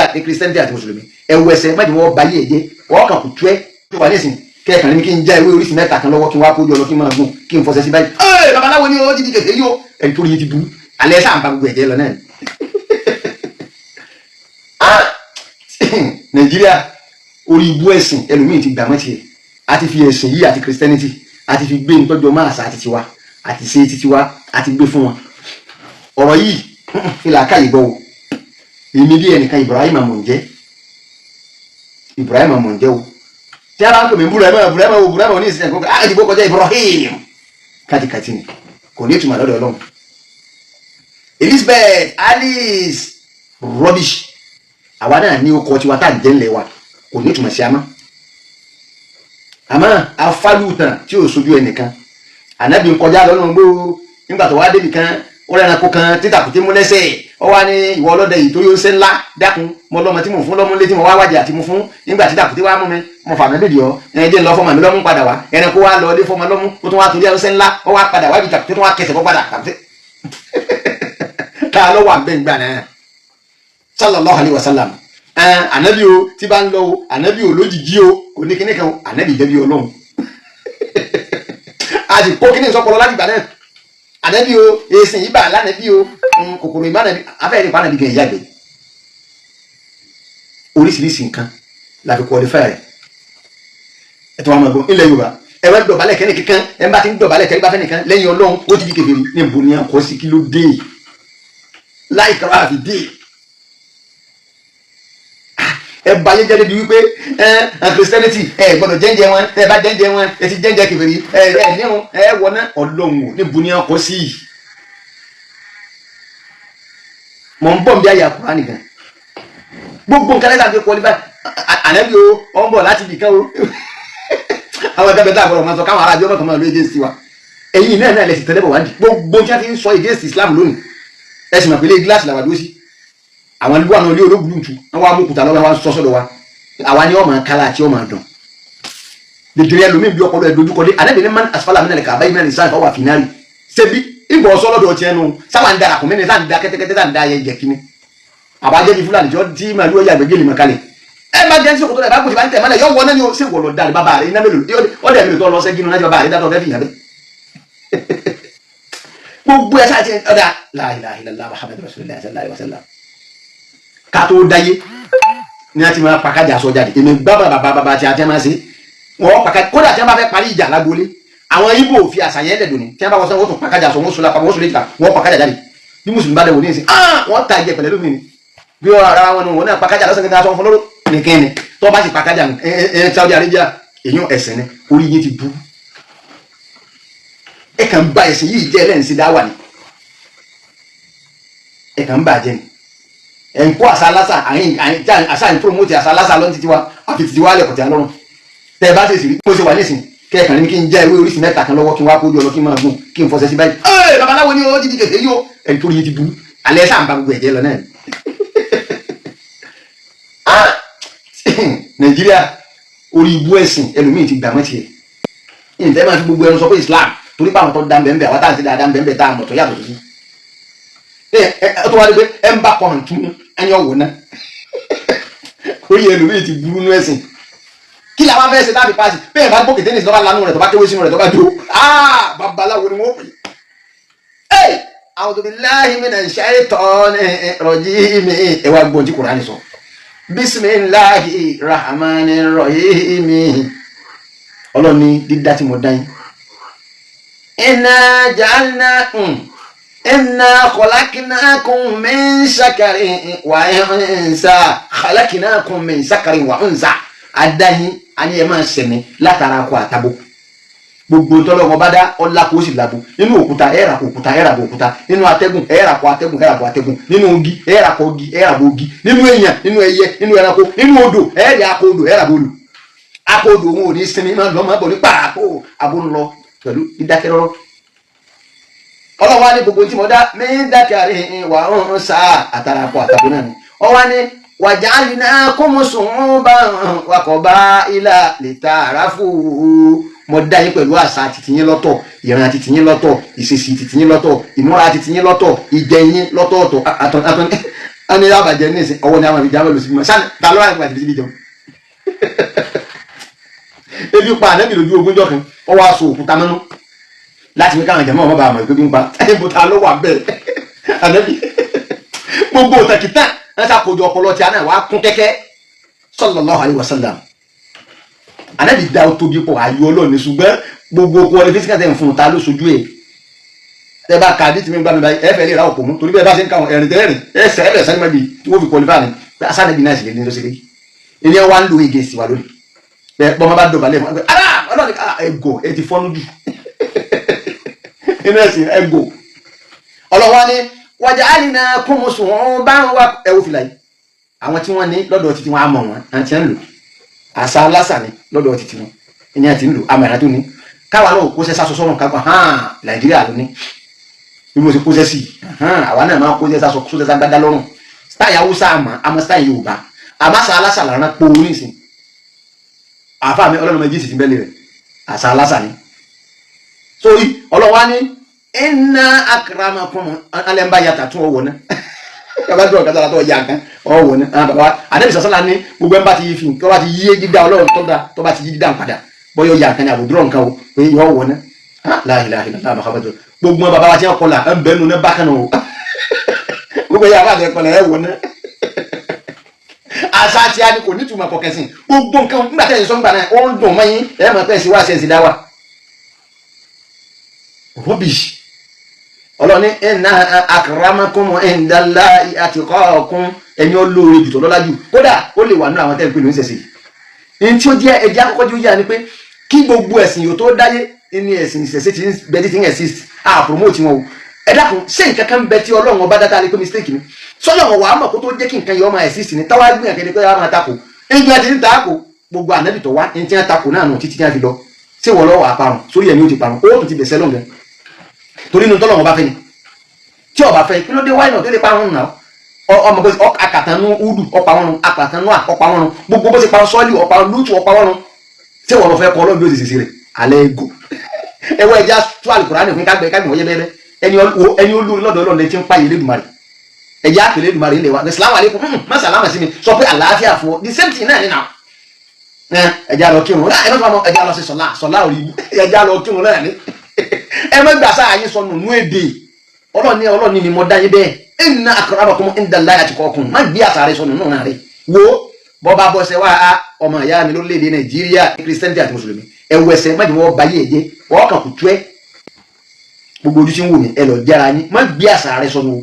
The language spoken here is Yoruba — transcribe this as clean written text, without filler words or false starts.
àti Christianity àti mùsùlùmí ẹ̀wù ẹ̀sẹ̀ má di wọ́n báyé ẹ̀jẹ̀ wọ́n kàn kù tú ẹ́ tó wà nísìn kẹ́ẹ̀kan ní kí n já ewé oríṣi mẹ́ta kan lọ́wọ́ kí n wá kójú ọlọ́ kí n máa gùn kí n fọṣẹ sí báyìí babaláwo ni ó ti di kẹfẹ́ yóò ẹni tó rí yín ti burú alẹ́ sáà ń ba gbogbo ẹ̀jẹ̀ lọ náà Nàìjíríà orí ibú ẹ̀sìn ẹlòmíì ti gbà mọ́ tiẹ̀ àti fi ẹ̀sìn yìí àti Christianity àti fi gbé nítọ́jọ́ máa àṣà àti tiwa àti ṣe ti tiwa àti gbé fún wọn ọ̀rọ̀ yìí ìlà káyì gbọ́ o èmi bí ẹnìkan Ibrahim Amọ̀njẹ́ o tí a bá ń pè mí Burama ní ìsìn ẹ̀kọ́ àdìbò kọjá Ibrahim kàtìkàtì ni kò ní ìtumọ̀ lọ́dọ̀ Ọlọ́run Elizabeth Alice rubbish àwa náà ní okọ̀ tiwa tá à ń jẹ́ ńlẹ̀ wa kò ní ìtumọ̀ sí àmọ́ afálùtàn tí ò sojú ẹnìkan ànábì ń kọjá lọ́nà gbó nígbà tó wá débi kan ó rẹ́ran kó kan títàkùté mú lẹ́sẹ̀ ó wá ní ìwọ ọlọ́dẹ yìí tó yóò ṣe ńlá dákun mo lọ́mọ tí mo fún lọ́mú létí mo wá wájà àti mo fún nígbà títàkùté wá mú mi mo fà mí lòdì ọ ẹ̀ẹ́dẹ́ lọ fọmọ mi lọ́mú padà wá ẹ̀rẹ́ kó wá lọ ilé fọmọ lọ́mú ó tún wá torí ẹ̀rọ ṣe ńlá ó wá padà wá ibi tàkùté tó wá kẹsẹ̀ kó padà tàkùté ká ló wà bẹ́ẹ̀ gbà náà sallallahu alaihi wasallam ànábì o tí bá ń lọ o ànábì o lójijì o kò ní kíní kan o ànábì jẹ́ bí Ọlọ́run a sì kó kíní sọpọlọ láti gbà náà ànábì o èsì yìí bá lánàbì o kòkòrò ìmọ̀ ànábì afẹ́rẹ́ ìpá ànábì gan ìyá gbé oríṣiríṣi nǹkan la fi qualify rẹ̀ ẹ̀tọ́ wa máa gbọ́ ilẹ̀ Yorùbá ẹ wá dọ̀bálẹ̀ kẹ́ni kankan ẹ bá ti ń dọ̀bálẹ̀ kẹ́ni bá fẹ́ nìkan lẹ́yìn Ọlọ́run ó ti di kèfèrí níbo ni àkọ́ sí kí ló dé láì kàrà àfi dé ẹ bá yé jẹ́ débi wípé Christianity ẹ gbọ́dọ̀ jẹ́njẹ́ wọn ẹ bá jẹ́njẹ́ wọn ẹ ti jẹ́njẹ́ kèfèrí ẹ níhun ẹ wọná Ọlọ́run níbo ni àkọ́ sí mọ̀ ń bọ̀ bí ayé àkùrá nìkan gbogbo nǹkan lẹ́sà fi kọ́ nípa ànábì o ọ ń bọ̀ láti ibì kan o àwọn ẹgbẹ́ bẹ́ẹ̀ tá àbọ̀rọ̀ máa sọ káwọn aráàlú ọmọ kan máa lo èdè sí wa ẹ̀yin náà lẹ́sìn tẹ́lẹ̀ bọ̀ wá di gbogbo tí wọ́n fi ń sọ èdè Islam lónìí ẹ̀sìn mọ̀ pé ilé gíláàsì làwà dúró sí àwọn ilé àwọn ilé olóògùn tù wọ́n wá mú kùtà lọ́wọ́ wọn sọ sọ́dọ̀ wa àwa ni ọmọ kálá àti ọmọ àdùn dèdèrè ẹlòmíì bí ọpọlọ ẹ dojúkọ dé ànábì ní man asfala min al-ka'bayni min al-insan fa huwa fi nari ṣebí ìgbọ̀ ọ̀sọ́lọ́dọ̀ ọtí ẹnu sábà ń darapọ̀ mẹ́ni sáà ń da kẹ́tẹ́kẹ́tẹ́ sáà ń da ayẹ jẹ kíní àbájẹ́ di Fúlàní tí màlúù ọ̀yà àgbẹ̀gẹ́ lè mọ̀ kalẹ̀ ẹ bá jẹ́ sí òkúta rẹ̀ bá gbòsì bá ń tẹ̀ mọ́lẹ̀ yọ wọ́n náà ni ó sì wọ̀ lọ dáre bàbá rẹ̀ iná mélòó ọ̀dẹ̀ mélòó tó lọ sẹ́gínú náà bàbá rẹ̀ dátọ̀ fẹ́ fìyà bẹ́ gbogbo ẹ̀ sáà ti ọ̀dà la ilaha illallah muhammadu rasulullah sallallahu alaihi wasallam ká tó dáyé ní a ti máa pàkájà sọ jáde èmi bàbá tí a ti máa ṣe wọ́n pàkájà kódà tí wọ́n bá fẹ́ parí ìjà lágbolé àwọn Ìgbò fi àṣàyàn ẹ̀dẹ̀ dùn ní tí wọ́n bá wọ́n sọ wọ́n tún pàkájà sọ wọ́n sọ lápá wọ́n sọ léjìká wọ́n pàkájà jáde bí mùsùlùmí bá dẹ̀ wò ní ìsìn wọ́n ta ìjẹ pẹ̀lẹ́ lómi ni bí wọ́n ara wọn wọn náà pàkájà lọ́sàn kí wọ́n fún lóró nìkan ni tó bá sì pàkájà Saudi Arabia èèyàn ẹ̀sìn ni orí yín ti bú ẹ kàn ń ba ẹ̀sìn yìí jẹ́ ẹlẹ́ǹsì dáwà ni ẹ kàn ń bà jẹ́ ni ẹ̀ ń kó àṣà lásà àṣà ń promote àṣà lásà lọ́n títí wa àfi títí wa lẹ̀kọ̀tì alọ́run tẹ́ ẹ bá ṣe sì rí mo ṣe wà nísìn kẹ́ẹ̀kan ní kí n já ewé oríṣi mẹ́ta kan lọ́wọ́ kí n wá kójú ọlọ́ kí n máa gùn kí n fọṣẹ sí báyìí babaláwo ni ó ti di kẹfẹ́ yóò ẹni tó rí yín ti burú alẹ́ sáà ń ba gbogbo ẹ̀jẹ̀ lọ náà Nàìjíríà orí ibú ẹ̀sìn ẹlòmíì ti gbà mọ́ tiẹ̀ ìfẹ́ máa fi gbogbo ẹnu sọ pé Islam torí pé àwọn tó dá bẹ́ẹ̀ àwọn táwọn ti dáadáa bẹ́ẹ̀ tá a mọ̀ tó yàtọ̀ sí tó wá dé pé ẹ ń bá kọ́ hàn tún ẹni ọ̀wọ̀ náà orí ẹlòmíì ti burú nú ẹ̀sìn kí làwọn fẹ́ ṣe láti paasi bẹ́ẹ̀ bá gbókè tẹ́nìsì lọ́ba lánú rẹ̀ tó bá kéwé sínú rẹ̀ tó bá dúró babaláwo ni wọ́n pè é a'udhu billahi minash shaitonir rajim ẹ wá gbọ́n tí Kùránì sọ bismillahir rahmanir rahim ọlọ́ni dídá tí mo dá yín inna khalaqnakum min shakarin wa unsa khalaqnakum min shakarin wa unsa adáyín ani ẹ máa ṣẹ̀mí látara akọ àtabo gbogbo tọ́lọ́wọ́ bá dá ọlá kó sì labo nínú òkúta ẹ̀rà òkúta ẹ̀rà bò òkúta nínú atẹ́gùn ẹ̀rà kọ atẹ́gùn ẹ̀rà bò atẹ́gùn nínú ogi ẹ̀rà kọ ogi ẹ̀rà bò ogi nínú èèyàn nínú ẹyẹ nínú ẹranko nínú odò ẹ̀rì akọ odò ẹ̀rà bò olù akọ odò wọn ò ní sinmi máa lọ máa bọ̀ ní pààkó abo ń lọ pẹ̀lú dídákẹ́rọ́rọ́ ọlọ́wọ́ ní gbogbo tí mo dá mí dákẹ́rẹ́ wà ń sá àtàrà akọ àtàbó náà ni ọwọ́ ní waja'alnakum shu'uban wa qaba'ila lita'arafu mo dá yín pẹ̀lú àṣà tìtìyín lọ́tọ̀ ìran tìtìyín lọ́tọ̀ ìṣesí tìtìyín lọ́tọ̀ ìmúra tìtìyín lọ́tọ̀ ìjẹ yín lọ́tọ̀ọ̀tọ̀ a ní àbàjẹ́ ní ìsìn ọwọ́ ni àwọn ìjà lọ sí mímọ́ sáà ta ló wà nípa ìdílé jẹun ebi pa ànábì lójú ogúnjọ́ kan ó wá so òkúta mọ́nú láti fi káwọn jẹ̀mọ́ ọmọ bá àmọ̀ ìpé bí ń pa ẹ̀bùn ta ló wà bẹ́ẹ̀ ànábì gbogbo òtàkìtà wọn ta kojú ọpọlọ tí a náà wá kún kẹ́kẹ́ sallallahu alaihi wasallam ànábì dá o tóbi pọ̀ ayé ọlọ́ọ̀ni ṣùgbọ́n gbogbo qualification tẹ̀ ń fún un ta ló sojú ẹ̀ ẹ bá ka àdìtì mi gbà mí báyìí ẹ fẹ́ lè ra òpó mú torí bẹ́ẹ̀ bá ṣe ń káwọn ẹ̀rìn tẹ́rìn ẹ sẹ́ẹ̀lẹ̀ sẹ́ni mẹ́bi tí wọ́n fi qualify ni pé asánẹ́bí náà sì lè ní lọ́sẹ̀lẹ̀ ilé wa ń lo ege sí wa lónìí bẹ́ẹ̀ bọ́n bá dọ̀bálẹ̀ fún ẹ ara ọlọ́ọ̀ni ẹ̀gọ́ ẹ ti fọ́nú jù inú ẹ̀sìn ẹ̀gọ́ ọlọ́wọ́ ni wàjà àlìna kúmùsùn wọn bá ń wá ẹwọ́ fìlà yìí àwọn tí wọ́n ní lọ́dọ̀ títí wọn á mọ̀ wọn àti ẹ̀ ń lò àṣà aláṣà ni lọ́dọ̀ títí wọn ìní àti ń lò àmọ̀ ìrántó ni káwa náà kó sẹ́sà sọ sọ́run kápá hàn Nàìjíríà ló ní bí mo ti kó sẹ́sì àwa náà máa kó sẹ́sà sọ kó sẹ́sà gbádá lọ́rùn stáì Haúsá àmọ́ stáì Yorùbá àmọ́ àṣà aláṣà làrán pò orí ìsìn àfa mi ọlọ́run méjì sì ti bẹ́lẹ̀ rẹ̀ àṣà aláṣà ni sórí ọlọ́wà ní inna akramakum alẹ́ ń bá yàtà tún ọwọ́ náà bàbá tó ọ̀gá tó yà kan ọwọ́ náà bàbá àdébí sọ́sọ́lá ní gbogbo ẹ̀ ń bá ti fi nǹkan bá ti yí dídá ọlọ́run tó bá ti yí dídá padà bọ́yọ̀ yà kan ní àbùdúrọ̀ nǹkan o pé yọ ọwọ́ náà la ilaha illallah Muhammadu gbogbo bàbá wa ti ń kọlà ẹ̀ ń bẹ́ẹ̀ nù ní bákan náà o gbogbo yà bá ti kọlà ẹ̀ wọ̀ náà àṣà àti àdìkò nítumọ̀ kọ̀kẹ́sìn gbogbo nǹkan nígbà tẹ̀sí sọ́ngbà náà ó ń dùn mọ́yìn ẹ̀ máa pẹ́ sí wá ṣẹ́ǹsì dá wa rubbish ọlọ́ni inna akramakum indallahi atqakum ẹni olóore jù tó lọ́lá jù kódà ó lè wà nínú àwọn tẹ́ ń pè ní ìṣẹ̀ṣẹ̀ ní tí ó jẹ́ ẹjẹ́ àkọ́kọ́ tí ó yà ni pé kí gbogbo ẹ̀sìn yóò tó dáyé ní ẹ̀sìn ìṣẹ̀ṣẹ̀ tí ń bẹ tí ń exist promote wọn o ẹ dákun ṣé nǹkan kan bẹ tí Ọlọ́run ọba dáta lè pé mistake ni sọ́lọ́run wà á mọ̀ kó tó jẹ́ kí nǹkan yọ ọmọ exist ni táwa gbìyànjú kéde pé wàá máa takò ẹgbẹ́ àti ní takò gbogbo ànábì tó wá ní tí wọ́n takò náà nù títí tí wọ́n fi lọ ṣé wọ́n lọ́wọ́ àparun sórí ẹ̀mí ó ti parun ó tún ti bẹ̀sẹ̀ lọ́ngàn torí inú tọ́lọ́run ọba fẹ́ ni tí ọba fẹ́ kí ló dé wáyé náà tó lè parun náà ọmọ bó ṣe akàtànú udu ọpa wọn akàtànú ọpa wọn gbogbo bó ṣe pa sọ́ọ̀lì ọpa lútù ọpa wọn ṣé wọ́n lọ fẹ́ kọ́ ọlọ́run bí ó ti ṣèṣe rẹ̀ alẹ́ ego ẹwọ́ ẹja tó Al-Qur'ani fún kágbẹ́ wọ́n yẹ bẹ́ẹ̀ ẹni olórí lọ́dọ̀ ọlọ́run lè ti ń pààyè lẹ́dùmarè ẹja àpèlè lẹ́dùmarè ńlẹ̀ wa assalamu alaikum má sàlámà sí mi sọ pé àlàáfíà fún ọ the same thing náà ní náà ẹja lọ kírun ẹja lọ sí sọlá òrì ẹja lọ kírun náà ní ẹ mẹ́gbà sáà yín sọnù nú èdè ọlọ́ni ni mo dá yín bẹ́ẹ̀ inna akramakum indallahi atqakum má gbé àsàrẹ sọnù náà rẹ̀ wo bọ́ba bọ́sẹ̀ wá ọmọ ìyá mi lórílẹ̀‐èdè Nàìjíríà kírísítẹ́ntì àti mùsùlùmí ẹ̀wù ẹ̀sẹ̀ má jẹ́ wọ́n báyé ẹ̀jẹ̀ wọ́n kàn kù tú ẹ́ gbogbo ojú tí ń wò mí ẹ lọ jára yín má gbé àsàrẹ sọnù.